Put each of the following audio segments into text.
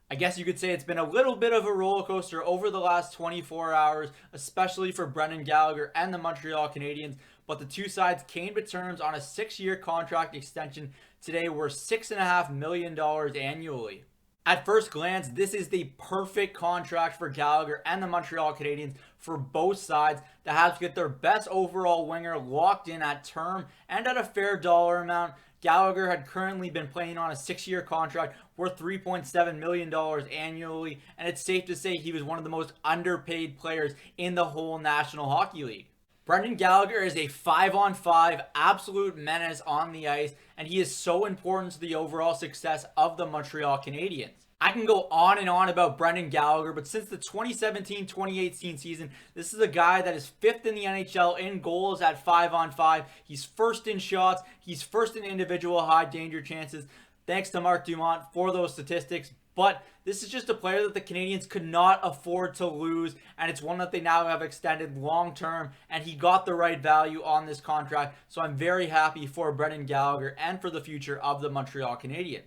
I guess you could say it's been a little bit of a roller coaster over the last 24 hours, especially for Brendan Gallagher and the Montreal Canadiens. But the two sides came to terms on a 6-year contract extension today worth $6.5 million annually. At first glance, this is the perfect contract for Gallagher and the Montreal Canadiens for both sides. The Habs get their best overall winger locked in at term and at a fair dollar amount. Gallagher had currently been playing on a 6-year contract worth $3.7 million annually, and it's safe to say he was one of the most underpaid players in the whole National Hockey League. Brendan Gallagher is a 5-on-5 absolute menace on the ice, and he is so important to the overall success of the Montreal Canadiens. I can go on and on about Brendan Gallagher, but since the 2017-2018 season, this is a guy that is 5th in the NHL in goals at 5-on-5. He's first in shots. He's first in individual high danger chances. Thanks to Mark Dumont for those statistics. But this is just a player that the Canadiens could not afford to lose, and it's one that they now have extended long term, and he got the right value on this contract. So I'm very happy for Brendan Gallagher and for the future of the Montreal Canadiens.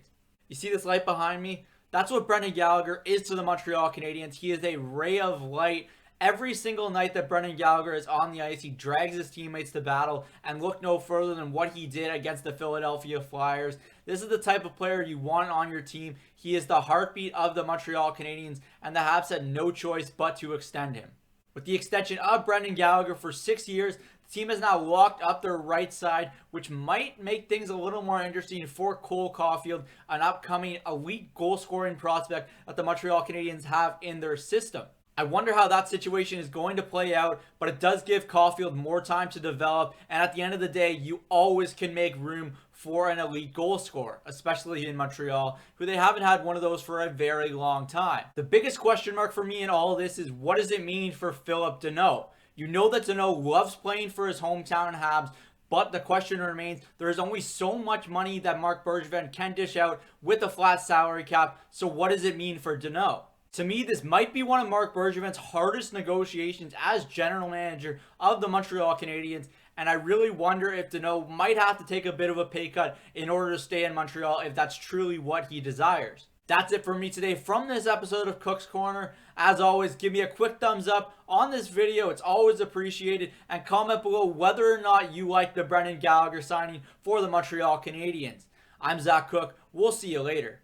You see this light behind me? That's what Brendan Gallagher is to the Montreal Canadiens. He is a ray of light. Every single night that Brendan Gallagher is on the ice, he drags his teammates to battle, and look no further than what he did against the Philadelphia Flyers. This is the type of player you want on your team. He is the heartbeat of the Montreal Canadiens, and the Habs had no choice but to extend him. With the extension of Brendan Gallagher for 6 years, the team has now locked up their right side, which might make things a little more interesting for Cole Caulfield, an upcoming elite goal-scoring prospect that the Montreal Canadiens have in their system. I wonder how that situation is going to play out, but it does give Caulfield more time to develop, and at the end of the day, you always can make room for an elite goal scorer, especially in Montreal, who they haven't had one of those for a very long time. The biggest question mark for me in all of this is, what does it mean for Phillip Danault? You know that Danault loves playing for his hometown Habs, but the question remains, there is only so much money that Marc Bergevin can dish out with a flat salary cap, so what does it mean for Danault? To me, this might be one of Marc Bergevin's hardest negotiations as general manager of the Montreal Canadiens, and I really wonder if Danault might have to take a bit of a pay cut in order to stay in Montreal if that's truly what he desires. That's it for me today from this episode of Cook's Corner. As always, give me a quick thumbs up on this video. It's always appreciated. And comment below whether or not you like the Brendan Gallagher signing for the Montreal Canadiens. I'm Zach Cook. We'll see you later.